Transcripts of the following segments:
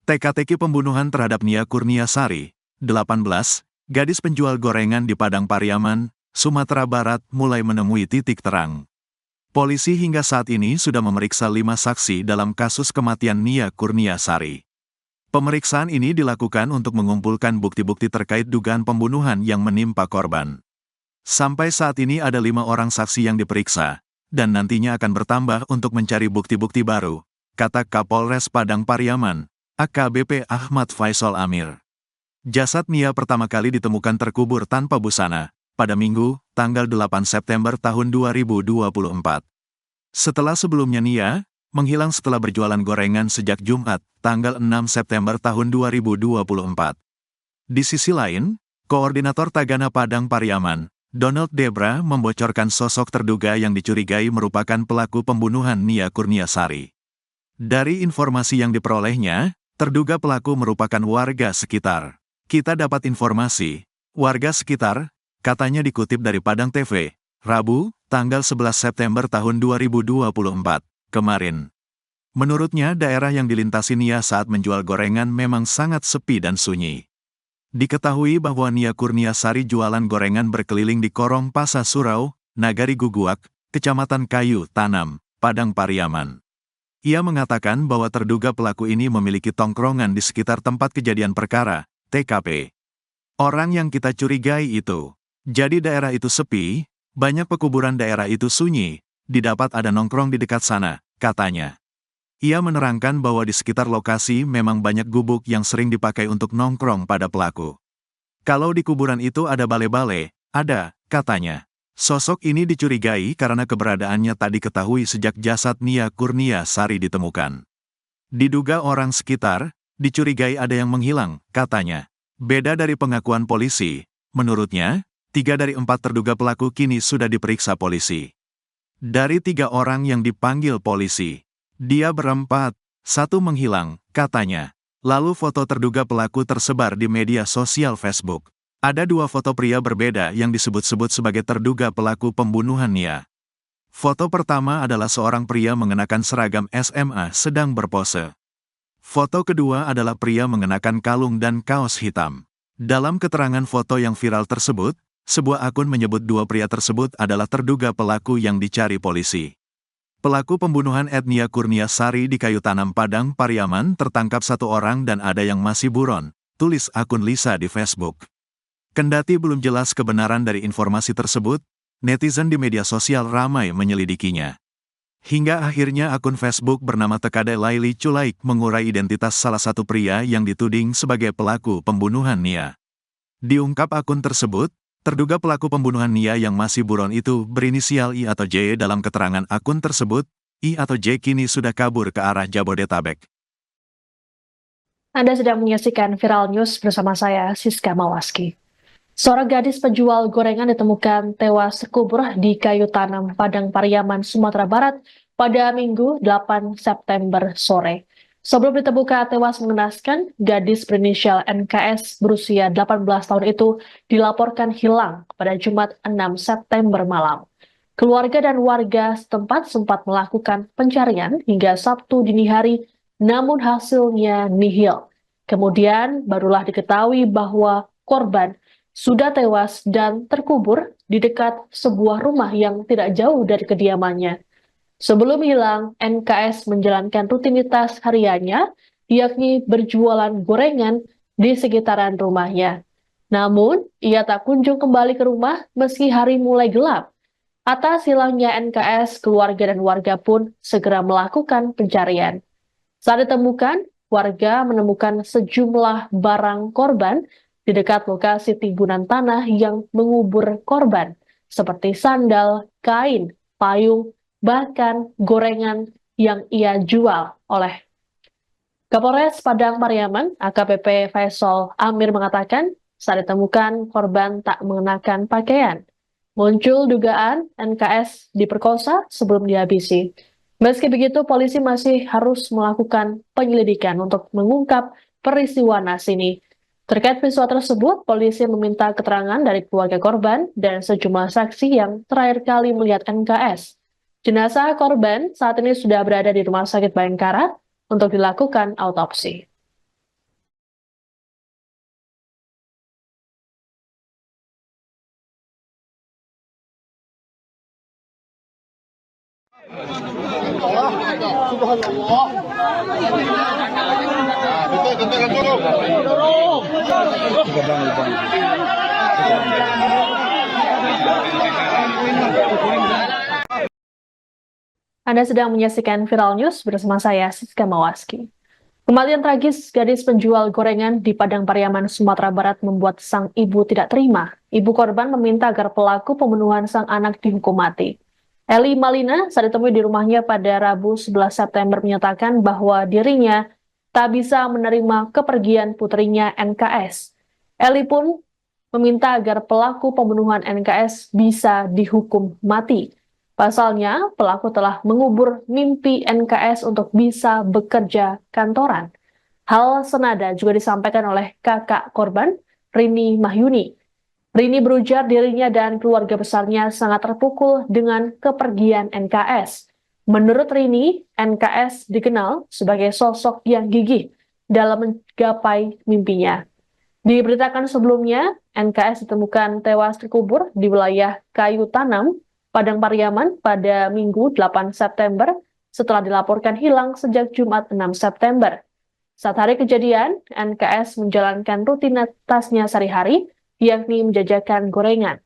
Teka-teki pembunuhan terhadap Nia Kurniasari, 18, gadis penjual gorengan di Padang Pariaman, Sumatera Barat mulai menemui titik terang. Polisi hingga saat ini sudah memeriksa 5 saksi dalam kasus kematian Nia Kurniasari. Pemeriksaan ini dilakukan untuk mengumpulkan bukti-bukti terkait dugaan pembunuhan yang menimpa korban. Sampai saat ini ada 5 orang saksi yang diperiksa, dan nantinya akan bertambah untuk mencari bukti-bukti baru, kata Kapolres Padang Pariaman, AKBP Ahmad Faisal Amir. Jasad Nia pertama kali ditemukan terkubur tanpa busana, pada Minggu, tanggal 8 September tahun 2024. Setelah sebelumnya Nia menghilang setelah berjualan gorengan sejak Jumat, tanggal 6 September tahun 2024. Di sisi lain, Koordinator Tagana Padang Pariaman, Donald Debra membocorkan sosok terduga yang dicurigai merupakan pelaku pembunuhan Nia Kurniasari. Dari informasi yang diperolehnya, terduga pelaku merupakan warga sekitar. Kita dapat informasi, warga sekitar, katanya dikutip dari Padang TV, Rabu, tanggal 11 September tahun 2024, kemarin. Menurutnya daerah yang dilintasi Nia saat menjual gorengan memang sangat sepi dan sunyi. Diketahui bahwa Nia Kurniasari jualan gorengan berkeliling di Korong Pasa Surau, Nagari Guguak, Kecamatan Kayu Tanam, Padang Pariaman. Ia mengatakan bahwa terduga pelaku ini memiliki tongkrongan di sekitar tempat kejadian perkara, TKP. Orang yang kita curigai itu. Jadi daerah itu sepi, banyak pekuburan daerah itu sunyi, didapat ada nongkrong di dekat sana, katanya. Ia menerangkan bahwa di sekitar lokasi memang banyak gubuk yang sering dipakai untuk nongkrong pada pelaku. Kalau di kuburan itu ada bale-bale, ada, katanya. Sosok ini dicurigai karena keberadaannya tak diketahui sejak jasad Nia Kurniasari ditemukan. Diduga orang sekitar, dicurigai ada yang menghilang, katanya. Beda dari pengakuan polisi, menurutnya, 3 dari 4 terduga pelaku kini sudah diperiksa polisi. Dari 3 orang yang dipanggil polisi, dia berempat, 1 menghilang, katanya. Lalu foto terduga pelaku tersebar di media sosial Facebook. Ada 2 foto pria berbeda yang disebut-sebut sebagai terduga pelaku pembunuhan Nia. Foto pertama adalah seorang pria mengenakan seragam SMA sedang berpose. Foto kedua adalah pria mengenakan kalung dan kaos hitam. Dalam keterangan foto yang viral tersebut, sebuah akun menyebut 2 pria tersebut adalah terduga pelaku yang dicari polisi. Pelaku pembunuhan Nia Kurniasari di Kayu Tanam Padang Pariaman tertangkap 1 orang dan ada yang masih buron, tulis akun Lisa di Facebook. Kendati belum jelas kebenaran dari informasi tersebut, netizen di media sosial ramai menyelidikinya. Hingga akhirnya akun Facebook bernama Tekade Laili Culaik mengurai identitas salah satu pria yang dituding sebagai pelaku pembunuhan Nia. Diungkap akun tersebut, terduga pelaku pembunuhan Nia yang masih buron itu berinisial I atau J dalam keterangan akun tersebut, I atau J kini sudah kabur ke arah Jabodetabek. Anda sedang menyaksikan Viral News bersama saya, Siska Mawaski. Seorang gadis penjual gorengan ditemukan tewas terkubur di Kayu Tanam, Padang Pariaman, Sumatera Barat pada Minggu 8 September sore. Sebelum ditemukan tewas mengenaskan, gadis berinisial NKS berusia 18 tahun itu dilaporkan hilang pada Jumat 6 September malam. Keluarga dan warga setempat sempat melakukan pencarian hingga Sabtu dini hari, namun hasilnya nihil. Kemudian barulah diketahui bahwa korban sudah tewas dan terkubur di dekat sebuah rumah yang tidak jauh dari kediamannya. Sebelum hilang, NKS menjalankan rutinitas hariannya, yakni berjualan gorengan di sekitaran rumahnya. Namun, ia tak kunjung kembali ke rumah meski hari mulai gelap. Atas hilangnya NKS, keluarga dan warga pun segera melakukan pencarian. Saat ditemukan, warga menemukan sejumlah barang korban di dekat lokasi timbunan tanah yang mengubur korban, seperti sandal, kain, payung, bahkan gorengan yang ia jual oleh Kapolres Padang Pariaman, AKBP Faisal Amir mengatakan, saat ditemukan korban tak mengenakan pakaian. Muncul dugaan NKS diperkosa sebelum dihabisi. Meski begitu, polisi masih harus melakukan penyelidikan untuk mengungkap peristiwa naas ini. Terkait peristiwa tersebut, polisi meminta keterangan dari keluarga korban dan sejumlah saksi yang terakhir kali melihat NKS. Jenazah korban saat ini sudah berada di Rumah Sakit Bayangkara untuk dilakukan autopsi. Anda sedang menyaksikan Viral News bersama saya, Siska Mawaski. Kematian tragis gadis penjual gorengan di Padang Pariaman, Sumatera Barat membuat sang ibu tidak terima. Ibu korban meminta agar pelaku pembunuhan sang anak dihukum mati. Eli Malina saat ditemui di rumahnya pada Rabu 11 September menyatakan bahwa dirinya tak bisa menerima kepergian putrinya NKS. Eli pun meminta agar pelaku pembunuhan NKS bisa dihukum mati. Pasalnya, pelaku telah mengubur mimpi NKS untuk bisa bekerja kantoran. Hal senada juga disampaikan oleh kakak korban, Rini Mahyuni. Rini berujar dirinya dan keluarga besarnya sangat terpukul dengan kepergian NKS. Menurut Rini, NKS dikenal sebagai sosok yang gigih dalam menggapai mimpinya. Diberitakan sebelumnya, NKS ditemukan tewas terkubur di wilayah Kayu Tanam, Padang Pariaman pada Minggu 8 September setelah dilaporkan hilang sejak Jumat 6 September. Saat hari kejadian, NKS menjalankan rutinitasnya sehari-hari, yakni menjajakan gorengan.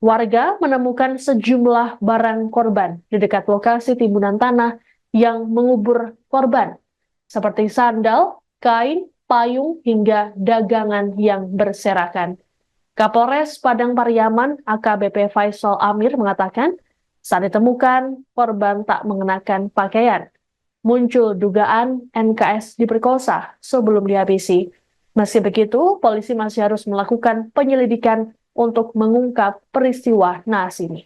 Warga menemukan sejumlah barang korban di dekat lokasi timbunan tanah yang mengubur korban, seperti sandal, kain, payung, hingga dagangan yang berserakan. Kapolres Padang Pariaman AKBP Faisal Amir mengatakan, saat ditemukan, korban tak mengenakan pakaian. Muncul dugaan NKS diperkosa sebelum dihabisi. Meski begitu, polisi masih harus melakukan penyelidikan untuk mengungkap peristiwa naas ini.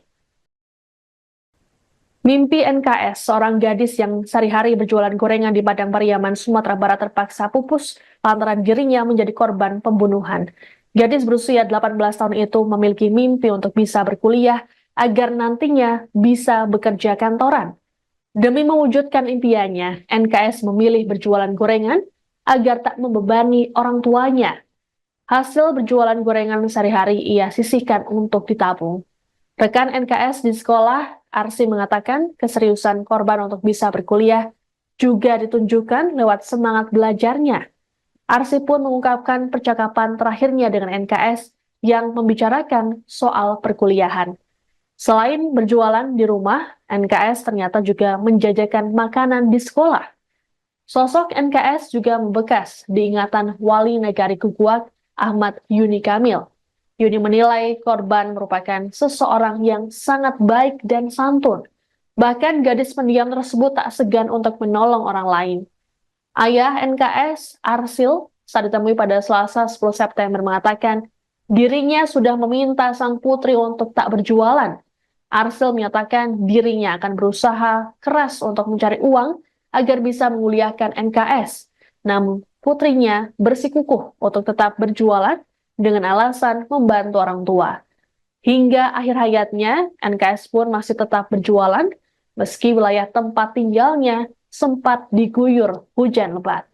Mimpi NKS, seorang gadis yang sehari-hari berjualan gorengan di Padang Pariaman, Sumatera Barat terpaksa pupus lantaran dirinya menjadi korban pembunuhan. Gadis berusia 18 tahun itu memiliki mimpi untuk bisa berkuliah agar nantinya bisa bekerja kantoran. Demi mewujudkan impiannya, NKS memilih berjualan gorengan agar tak membebani orang tuanya. Hasil berjualan gorengan sehari-hari ia sisihkan untuk ditabung. Rekan NKS di sekolah, Arsi mengatakan keseriusan korban untuk bisa berkuliah juga ditunjukkan lewat semangat belajarnya. Arsi pun mengungkapkan percakapan terakhirnya dengan NKS yang membicarakan soal perkuliahan. Selain berjualan di rumah, NKS ternyata juga menjajakan makanan di sekolah. Sosok NKS juga membekas di ingatan Wali Negari Kuguak, Ahmad Yuni Kamil. Yuni menilai korban merupakan seseorang yang sangat baik dan santun. Bahkan gadis pendiam tersebut tak segan untuk menolong orang lain. Ayah NKS, Arsil, saat ditemui pada Selasa 10 September mengatakan dirinya sudah meminta sang putri untuk tak berjualan. Arsil menyatakan dirinya akan berusaha keras untuk mencari uang agar bisa menguliahkan NKS. Namun putrinya bersikukuh untuk tetap berjualan dengan alasan membantu orang tua. Hingga akhir hayatnya, NKS pun masih tetap berjualan meski wilayah tempat tinggalnya sempat diguyur hujan lebat.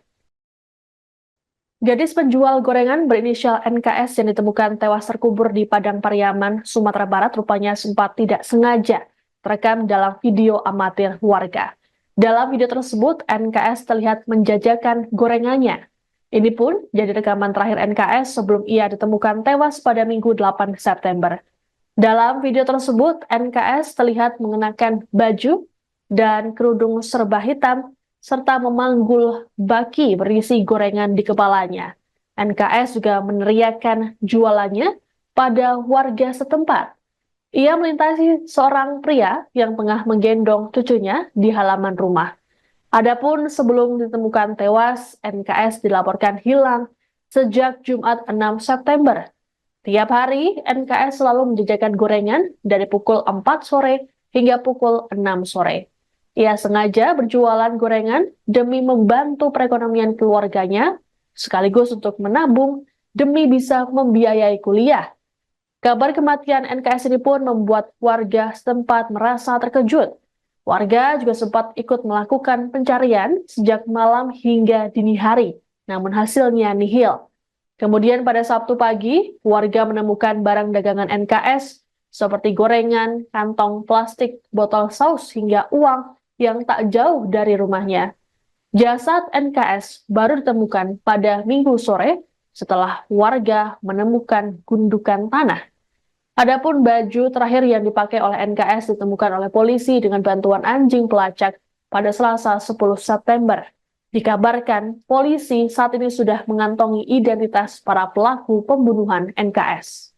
Gadis penjual gorengan berinisial NKS yang ditemukan tewas terkubur di Padang Pariaman, Sumatera Barat rupanya sempat tidak sengaja terekam dalam video amatir warga. Dalam video tersebut, NKS terlihat menjajakan gorengannya. Ini pun jadi rekaman terakhir NKS sebelum ia ditemukan tewas pada Minggu 8 September. Dalam video tersebut, NKS terlihat mengenakan baju dan kerudung serba hitam, serta memanggul baki berisi gorengan di kepalanya. NKS juga meneriakkan jualannya pada warga setempat. Ia melintasi seorang pria yang tengah menggendong cucunya di halaman rumah. Adapun sebelum ditemukan tewas, NKS dilaporkan hilang sejak Jumat 6 September. Tiap hari, NKS selalu menjajakan gorengan dari pukul 4 sore hingga pukul 6 sore. Ia sengaja berjualan gorengan demi membantu perekonomian keluarganya, sekaligus untuk menabung demi bisa membiayai kuliah. Kabar kematian NKS ini pun membuat warga setempat merasa terkejut. Warga juga sempat ikut melakukan pencarian sejak malam hingga dini hari, namun hasilnya nihil. Kemudian pada Sabtu pagi, warga menemukan barang dagangan NKS seperti gorengan, kantong plastik, botol saus, hingga uang yang tak jauh dari rumahnya. Jasad NKS baru ditemukan pada Minggu sore setelah warga menemukan gundukan tanah. Adapun baju terakhir yang dipakai oleh NKS ditemukan oleh polisi dengan bantuan anjing pelacak pada Selasa 10 September. Dikabarkan polisi saat ini sudah mengantongi identitas para pelaku pembunuhan NKS.